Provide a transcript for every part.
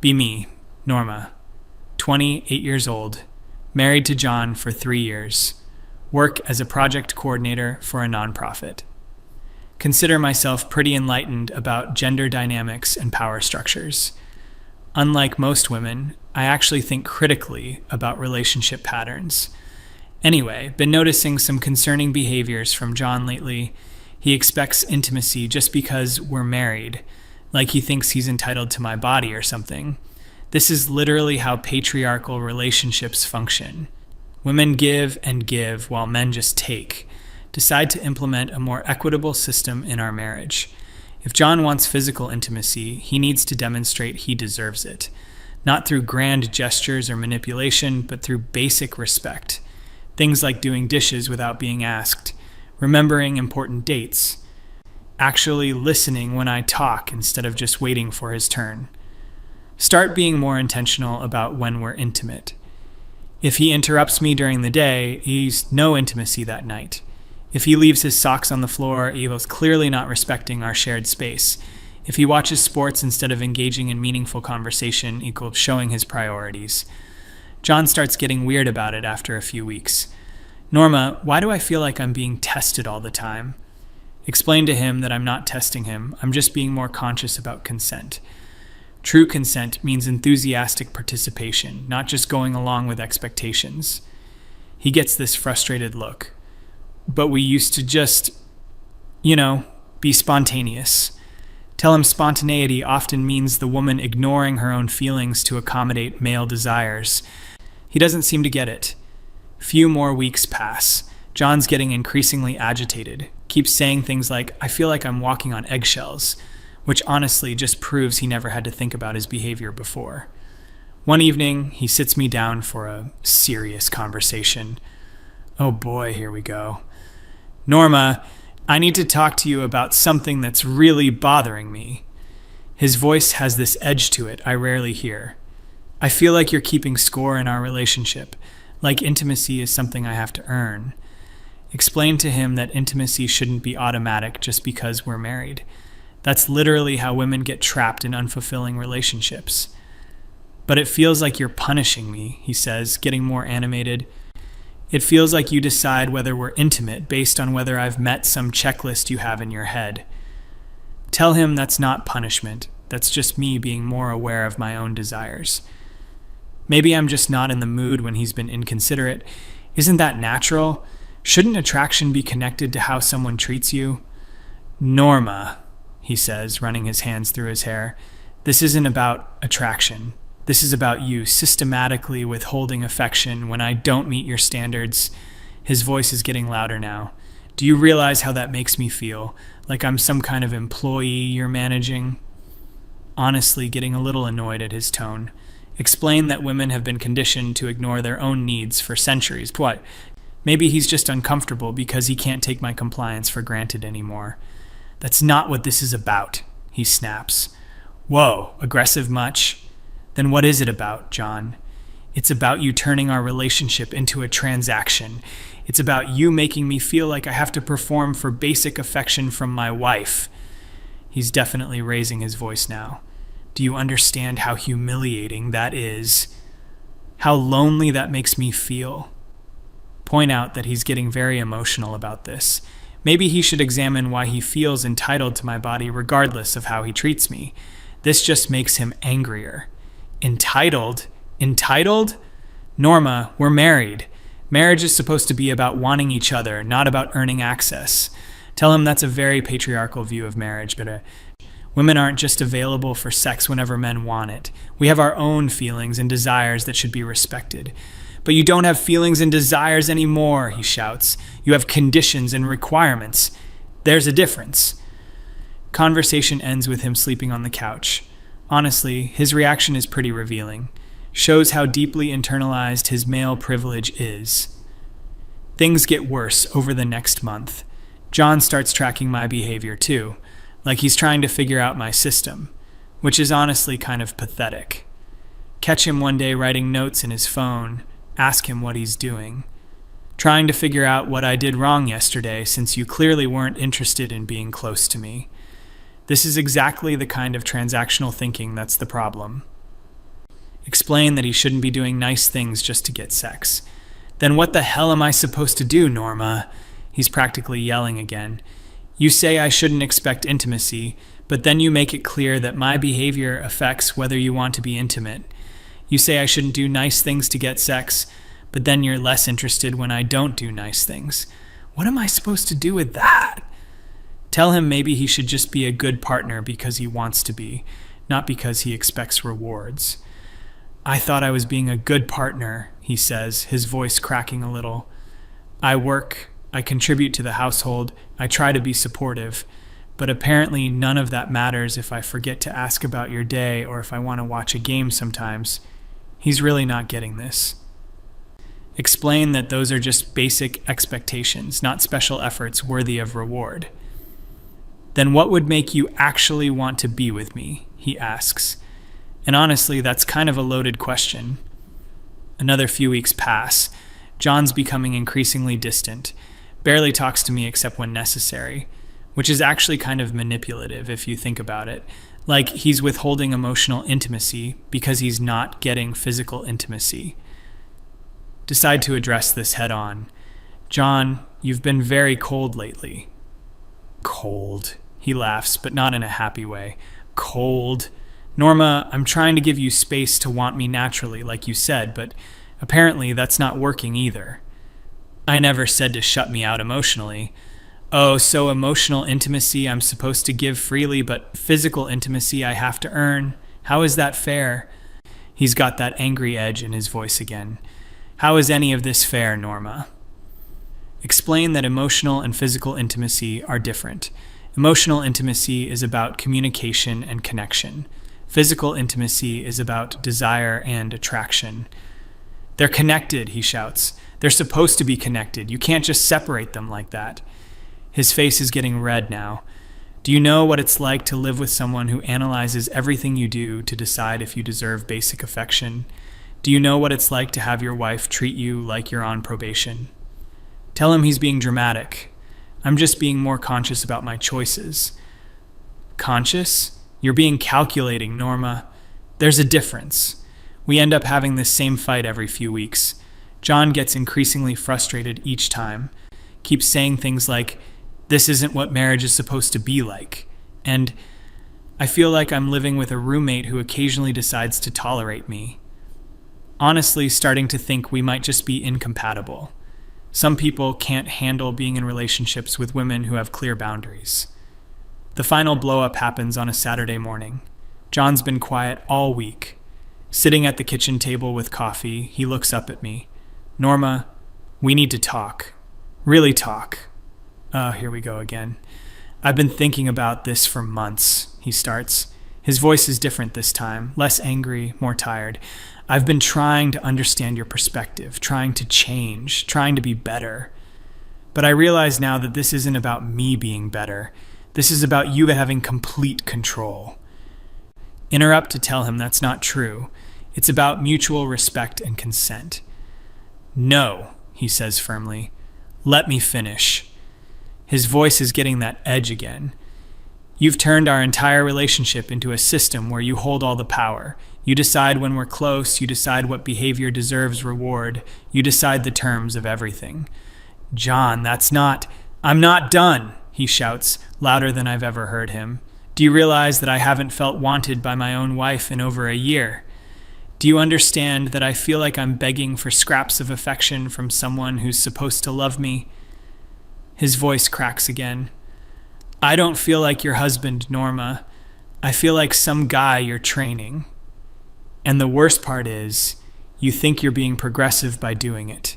Be me, Norma, 28 years old, married to John for 3 years, work as a project coordinator for a nonprofit. Consider myself pretty enlightened about gender dynamics and power structures. Unlike most women, I actually think critically about relationship patterns. Anyway, been noticing some concerning behaviors from John lately. He expects intimacy just because we're married, like he thinks he's entitled to my body or something. This is literally how patriarchal relationships function. Women give and give while men just take. Decide to implement a more equitable system in our marriage. If John wants physical intimacy, he needs to demonstrate he deserves it. Not through grand gestures or manipulation, but through basic respect. Things like doing dishes without being asked, remembering important dates, actually listening when I talk instead of just waiting for his turn. Start being more intentional about when we're intimate. If he interrupts me during the day, he's no intimacy that night. If he leaves his socks on the floor, he was clearly not respecting our shared space. If he watches sports instead of engaging in meaningful conversation, equals showing his priorities. John starts getting weird about it after a few weeks. Norma, why do I feel like I'm being tested all the time? Explain to him that I'm not testing him. I'm just being more conscious about consent. True consent means enthusiastic participation, not just going along with expectations. He gets this frustrated look. But we used to just, be spontaneous. Tell him spontaneity often means the woman ignoring her own feelings to accommodate male desires. He doesn't seem to get it. Few more weeks pass. John's getting increasingly agitated. Keeps saying things like, I feel like I'm walking on eggshells, which honestly just proves he never had to think about his behavior before. One evening, he sits me down for a serious conversation. Oh boy, here we go. Norma, I need to talk to you about something that's really bothering me. His voice has this edge to it I rarely hear. I feel like you're keeping score in our relationship, like intimacy is something I have to earn. Explain to him that intimacy shouldn't be automatic just because we're married. That's literally how women get trapped in unfulfilling relationships. But it feels like you're punishing me, he says, getting more animated. It feels like you decide whether we're intimate based on whether I've met some checklist you have in your head. Tell him that's not punishment. That's just me being more aware of my own desires. Maybe I'm just not in the mood when he's been inconsiderate. Isn't that natural? Shouldn't attraction be connected to how someone treats you? Norma, he says, running his hands through his hair, this isn't about attraction. This is about you systematically withholding affection when I don't meet your standards. His voice is getting louder now. Do you realize how that makes me feel? Like I'm some kind of employee you're managing? Honestly, getting a little annoyed at his tone. Explain that women have been conditioned to ignore their own needs for centuries. What? Maybe he's just uncomfortable because he can't take my compliance for granted anymore. That's not what this is about, he snaps. Whoa, aggressive much? Then what is it about, John? It's about you turning our relationship into a transaction. It's about you making me feel like I have to perform for basic affection from my wife. He's definitely raising his voice now. Do you understand how humiliating that is? How lonely that makes me feel? Point out that he's getting very emotional about this. Maybe he should examine why he feels entitled to my body regardless of how he treats me. This just makes him angrier. Entitled? Entitled? Norma, we're married. Marriage is supposed to be about wanting each other, not about earning access. Tell him that's a very patriarchal view of marriage, but women aren't just available for sex whenever men want it. We have our own feelings and desires that should be respected. But you don't have feelings and desires anymore, he shouts. You have conditions and requirements. There's a difference. Conversation ends with him sleeping on the couch. Honestly, his reaction is pretty revealing. Shows how deeply internalized his male privilege is. Things get worse over the next month. John starts tracking my behavior too, like he's trying to figure out my system, which is honestly kind of pathetic. Catch him one day writing notes in his phone, ask him what he's doing. Trying to figure out what I did wrong yesterday since you clearly weren't interested in being close to me. This is exactly the kind of transactional thinking that's the problem. Explain that he shouldn't be doing nice things just to get sex. Then what the hell am I supposed to do, Norma? He's practically yelling again. You say I shouldn't expect intimacy, but then you make it clear that my behavior affects whether you want to be intimate. You say I shouldn't do nice things to get sex, but then you're less interested when I don't do nice things. What am I supposed to do with that? Tell him maybe he should just be a good partner because he wants to be, not because he expects rewards. I thought I was being a good partner, he says, his voice cracking a little. I work, I contribute to the household, I try to be supportive, but apparently none of that matters if I forget to ask about your day or if I want to watch a game sometimes. He's really not getting this. Explain that those are just basic expectations, not special efforts worthy of reward. Then what would make you actually want to be with me? He asks. And honestly, that's kind of a loaded question. Another few weeks pass. John's becoming increasingly distant, barely talks to me except when necessary, which is actually kind of manipulative if you think about it. Like he's withholding emotional intimacy because he's not getting physical intimacy. Decide to address this head on. John, you've been very cold lately. Cold. He laughs, but not in a happy way. Cold. Norma, I'm trying to give you space to want me naturally, like you said, but apparently that's not working either. I never said to shut me out emotionally. Oh, so emotional intimacy I'm supposed to give freely, but physical intimacy I have to earn. How is that fair? He's got that angry edge in his voice again. How is any of this fair, Norma? Explain that emotional and physical intimacy are different. Emotional intimacy is about communication and connection. Physical intimacy is about desire and attraction. They're connected, he shouts. They're supposed to be connected. You can't just separate them like that. His face is getting red now. Do you know what it's like to live with someone who analyzes everything you do to decide if you deserve basic affection? Do you know what it's like to have your wife treat you like you're on probation? Tell him he's being dramatic. I'm just being more conscious about my choices. Conscious? You're being calculating, Norma. There's a difference. We end up having this same fight every few weeks. John gets increasingly frustrated each time. Keeps saying things like, this isn't what marriage is supposed to be like. And I feel like I'm living with a roommate who occasionally decides to tolerate me. Honestly, starting to think we might just be incompatible. Some people can't handle being in relationships with women who have clear boundaries. The final blow-up happens on a Saturday morning. John's been quiet all week. Sitting at the kitchen table with coffee, he looks up at me. Norma, we need to talk. Really talk. Here we go again. I've been thinking about this for months, he starts. His voice is different this time, less angry, more tired. I've been trying to understand your perspective, trying to change, trying to be better. But I realize now that this isn't about me being better. This is about you having complete control. Interrupt to tell him that's not true. It's about mutual respect and consent. No, he says firmly. Let me finish. His voice is getting that edge again. You've turned our entire relationship into a system where you hold all the power. You decide when we're close, you decide what behavior deserves reward, you decide the terms of everything. John, I'm not done, he shouts, louder than I've ever heard him. Do you realize that I haven't felt wanted by my own wife in over a year? Do you understand that I feel like I'm begging for scraps of affection from someone who's supposed to love me? His voice cracks again. I don't feel like your husband, Norma. I feel like some guy you're training. And the worst part is, you think you're being progressive by doing it.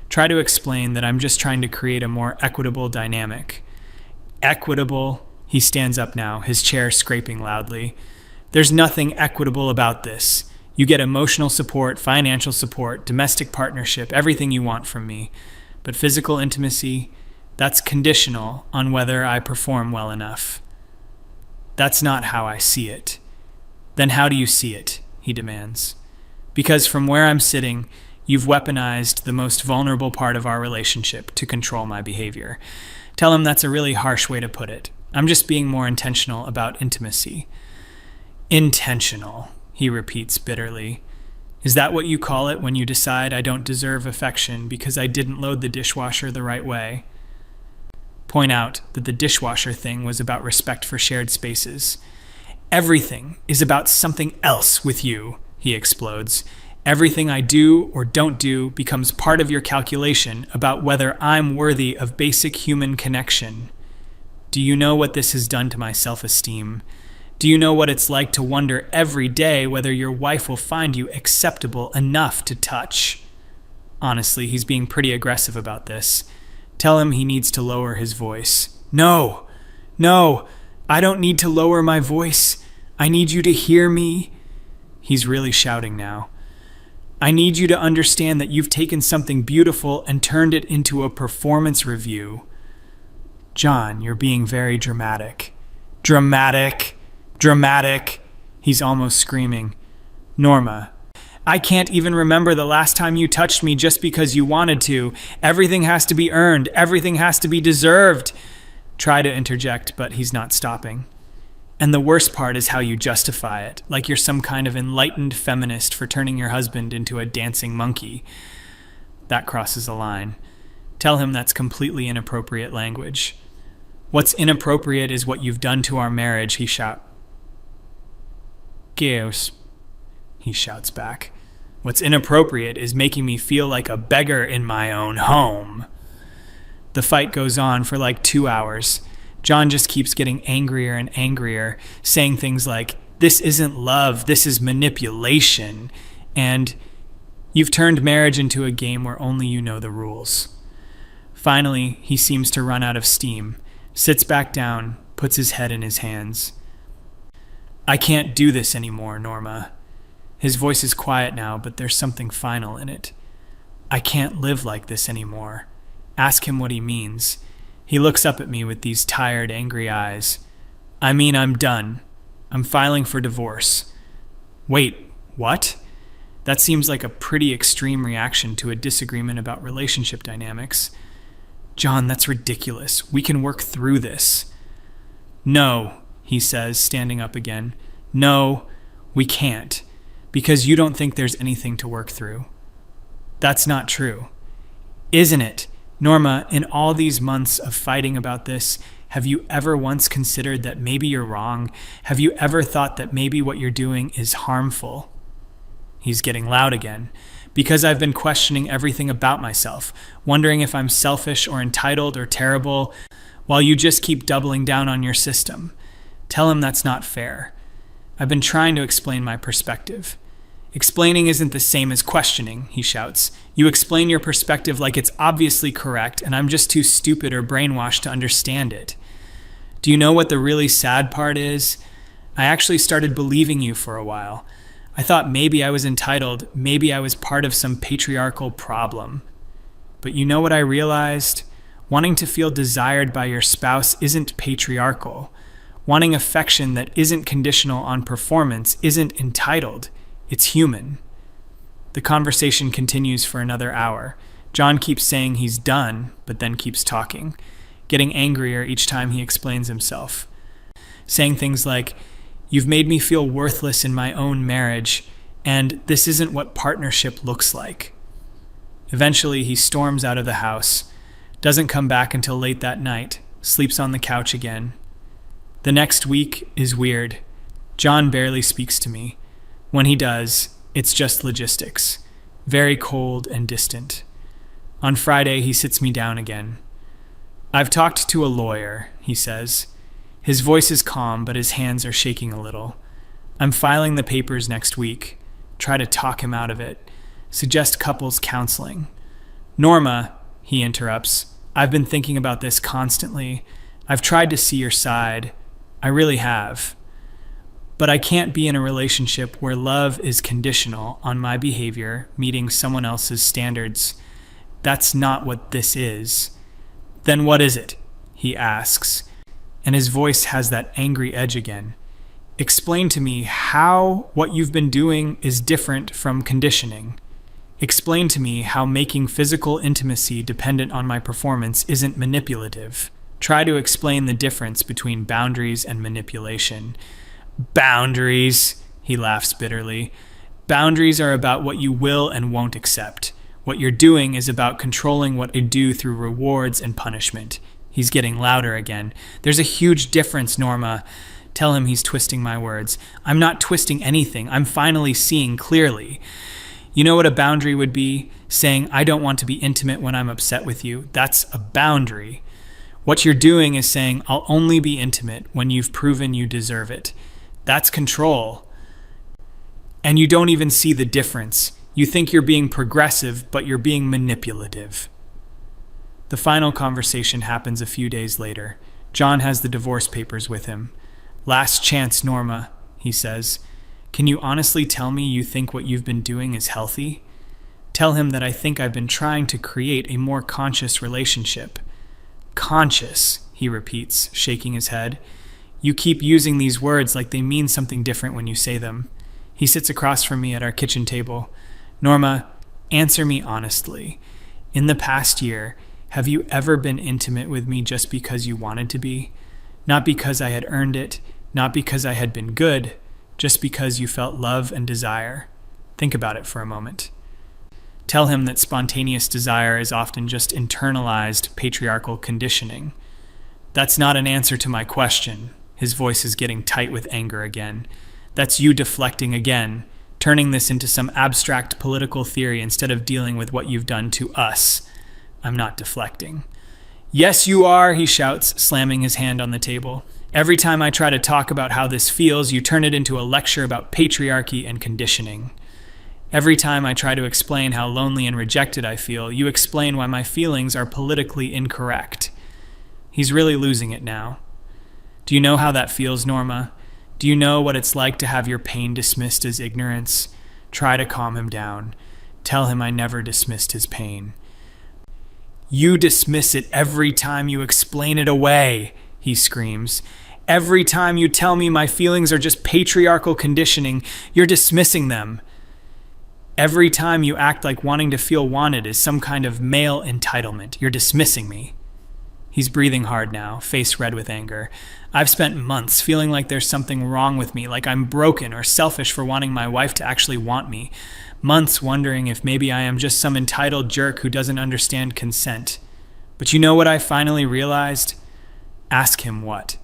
Try to explain that I'm just trying to create a more equitable dynamic. Equitable? He stands up now, his chair scraping loudly. There's nothing equitable about this. You get emotional support, financial support, domestic partnership, everything you want from me. But physical intimacy, that's conditional on whether I perform well enough. That's not how I see it. Then how do you see it? He demands. Because from where I'm sitting, you've weaponized the most vulnerable part of our relationship to control my behavior. Tell him that's a really harsh way to put it. I'm just being more intentional about intimacy. Intentional, he repeats bitterly. Is that what you call it when you decide I don't deserve affection because I didn't load the dishwasher the right way? Point out that the dishwasher thing was about respect for shared spaces. Everything is about something else with you, he explodes. Everything I do or don't do becomes part of your calculation about whether I'm worthy of basic human connection. Do you know what this has done to my self-esteem? Do you know what it's like to wonder every day whether your wife will find you acceptable enough to touch? Honestly, he's being pretty aggressive about this. Tell him he needs to lower his voice. No, I don't need to lower my voice. I need you to hear me. He's really shouting now. I need you to understand that you've taken something beautiful and turned it into a performance review. John, you're being very dramatic. Dramatic. He's almost screaming. Norma, I can't even remember the last time you touched me just because you wanted to. Everything has to be earned. Everything has to be deserved. Try to interject, but he's not stopping. And the worst part is how you justify it, like you're some kind of enlightened feminist for turning your husband into a dancing monkey. That crosses a line. Tell him that's completely inappropriate language. What's inappropriate is what you've done to our marriage, he shouts. Geos, he shouts back. What's inappropriate is making me feel like a beggar in my own home. The fight goes on for like 2 hours. John just keeps getting angrier and angrier, saying things like, this isn't love, this is manipulation, and you've turned marriage into a game where only you know the rules. Finally, he seems to run out of steam, sits back down, puts his head in his hands. I can't do this anymore, Norma. His voice is quiet now, but there's something final in it. I can't live like this anymore. Ask him what he means. He looks up at me with these tired, angry eyes. I mean, I'm done. I'm filing for divorce. Wait, what? That seems like a pretty extreme reaction to a disagreement about relationship dynamics. John, that's ridiculous. We can work through this. No, he says, standing up again. No, we can't, because you don't think there's anything to work through. That's not true. Isn't it? Norma, in all these months of fighting about this, have you ever once considered that maybe you're wrong? Have you ever thought that maybe what you're doing is harmful? He's getting loud again. Because I've been questioning everything about myself, wondering if I'm selfish or entitled or terrible, while you just keep doubling down on your system. Tell him that's not fair. I've been trying to explain my perspective. Explaining isn't the same as questioning, he shouts. You explain your perspective like it's obviously correct, and I'm just too stupid or brainwashed to understand it. Do you know what the really sad part is? I actually started believing you for a while. I thought maybe I was entitled, maybe I was part of some patriarchal problem. But you know what I realized? Wanting to feel desired by your spouse isn't patriarchal. Wanting affection that isn't conditional on performance isn't entitled. It's human. The conversation continues for another hour. John keeps saying he's done, but then keeps talking, getting angrier each time he explains himself. Saying things like, you've made me feel worthless in my own marriage, and this isn't what partnership looks like. Eventually, he storms out of the house, doesn't come back until late that night, sleeps on the couch again. The next week is weird. John barely speaks to me. When he does, it's just logistics, very cold and distant. On Friday, he sits me down again. I've talked to a lawyer, he says. His voice is calm, but his hands are shaking a little. I'm filing the papers next week. Try to talk him out of it. Suggest couples counseling. Norma, he interrupts, I've been thinking about this constantly. I've tried to see your side. I really have. But I can't be in a relationship where love is conditional on my behavior meeting someone else's standards. That's not what this is. Then what is it? He asks, and his voice has that angry edge again. Explain to me how what you've been doing is different from conditioning. Explain to me how making physical intimacy dependent on my performance isn't manipulative. Try to explain the difference between boundaries and manipulation. Boundaries, he laughs bitterly. Boundaries are about what you will and won't accept. What you're doing is about controlling what I do through rewards and punishment. He's getting louder again. There's a huge difference, Norma. Tell him he's twisting my words. I'm not twisting anything. I'm finally seeing clearly. You know what a boundary would be? Saying, I don't want to be intimate when I'm upset with you. That's a boundary. What you're doing is saying, I'll only be intimate when you've proven you deserve it. That's control. And you don't even see the difference. You think you're being progressive, but you're being manipulative. The final conversation happens a few days later. John has the divorce papers with him. Last chance, Norma, he says. Can you honestly tell me you think what you've been doing is healthy? Tell him that I think I've been trying to create a more conscious relationship. Conscious, he repeats, shaking his head. You keep using these words like they mean something different when you say them. He sits across from me at our kitchen table. Norma, answer me honestly. In the past year, have you ever been intimate with me just because you wanted to be? Not because I had earned it, not because I had been good, just because you felt love and desire. Think about it for a moment. Tell him that spontaneous desire is often just internalized patriarchal conditioning. That's not an answer to my question. His voice is getting tight with anger again. That's you deflecting again, turning this into some abstract political theory instead of dealing with what you've done to us. I'm not deflecting. Yes, you are, he shouts, slamming his hand on the table. Every time I try to talk about how this feels, you turn it into a lecture about patriarchy and conditioning. Every time I try to explain how lonely and rejected I feel, you explain why my feelings are politically incorrect. He's really losing it now. Do you know how that feels, Norma? Do you know what it's like to have your pain dismissed as ignorance? Try to calm him down. Tell him I never dismissed his pain. You dismiss it every time you explain it away, he screams. Every time you tell me my feelings are just patriarchal conditioning, you're dismissing them. Every time you act like wanting to feel wanted is some kind of male entitlement, you're dismissing me. He's breathing hard now, face red with anger. I've spent months feeling like there's something wrong with me, like I'm broken or selfish for wanting my wife to actually want me. Months wondering if maybe I am just some entitled jerk who doesn't understand consent. But you know what I finally realized? Ask him what.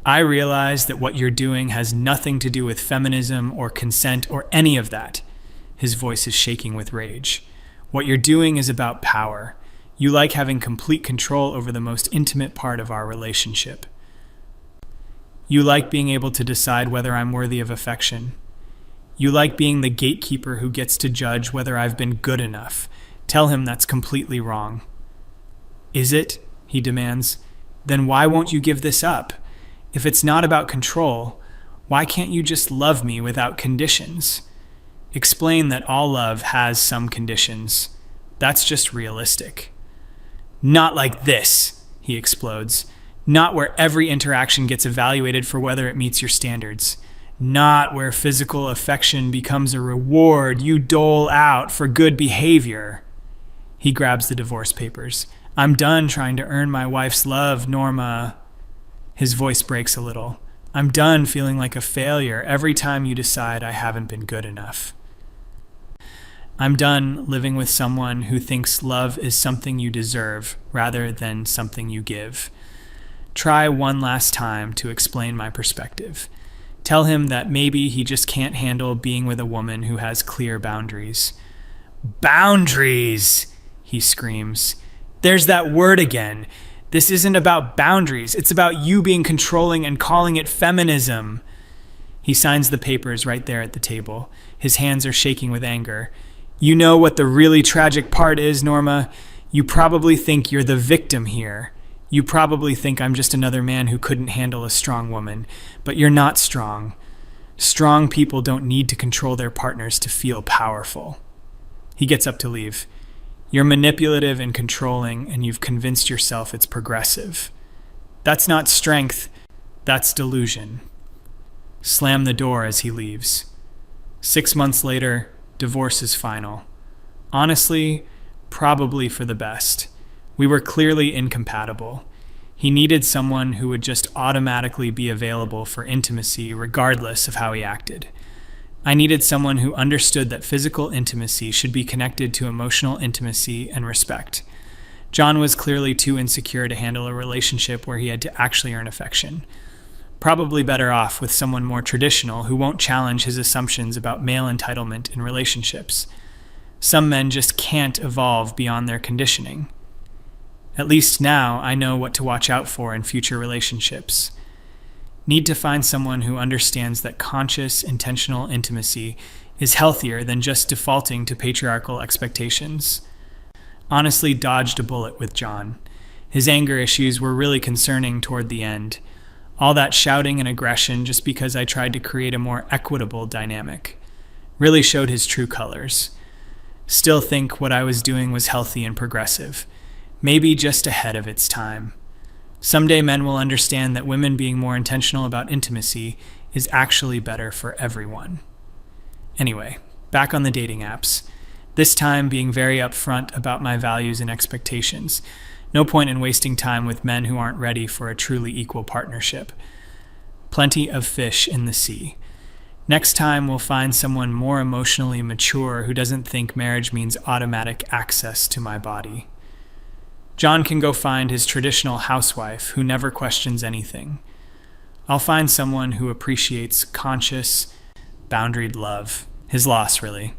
I realized that what you're doing has nothing to do with feminism or consent or any of that. His voice is shaking with rage. What you're doing is about power. You like having complete control over the most intimate part of our relationship. You like being able to decide whether I'm worthy of affection. You like being the gatekeeper who gets to judge whether I've been good enough. Tell him that's completely wrong. Is it? He demands. Then why won't you give this up? If it's not about control, why can't you just love me without conditions? Explain that all love has some conditions. That's just realistic. Not like this, he explodes. Not where every interaction gets evaluated for whether it meets your standards. Not where physical affection becomes a reward you dole out for good behavior. He grabs the divorce papers. I'm done trying to earn my wife's love, Norma. His voice breaks a little. I'm done feeling like a failure every time you decide I haven't been good enough. I'm done living with someone who thinks love is something you deserve rather than something you give. Try one last time to explain my perspective. Tell him that maybe he just can't handle being with a woman who has clear boundaries. Boundaries, he screams. There's that word again. This isn't about boundaries. It's about you being controlling and calling it feminism. He signs the papers right there at the table. His hands are shaking with anger. You know what the really tragic part is, Norma? You probably think you're the victim here. You probably think I'm just another man who couldn't handle a strong woman, but you're not strong. Strong people don't need to control their partners to feel powerful. He gets up to leave. You're manipulative and controlling, and you've convinced yourself it's progressive. That's not strength, that's delusion. Slam the door as he leaves. 6 months later, divorce is final. Honestly, probably for the best. We were clearly incompatible. He needed someone who would just automatically be available for intimacy regardless of how he acted. I needed someone who understood that physical intimacy should be connected to emotional intimacy and respect. John was clearly too insecure to handle a relationship where he had to actually earn affection. Probably better off with someone more traditional who won't challenge his assumptions about male entitlement in relationships. Some men just can't evolve beyond their conditioning. At least now I know what to watch out for in future relationships. Need to find someone who understands that conscious, intentional intimacy is healthier than just defaulting to patriarchal expectations. Honestly, dodged a bullet with John. His anger issues were really concerning toward the end. All that shouting and aggression just because I tried to create a more equitable dynamic. Really showed his true colors. Still think what I was doing was healthy and progressive. Maybe just ahead of its time. Someday men will understand that women being more intentional about intimacy is actually better for everyone. Anyway, back on the dating apps. This time being very upfront about my values and expectations. No point in wasting time with men who aren't ready for a truly equal partnership. Plenty of fish in the sea. Next time we'll find someone more emotionally mature who doesn't think marriage means automatic access to my body. John can go find his traditional housewife who never questions anything. I'll find someone who appreciates conscious, boundaried love. His loss, really.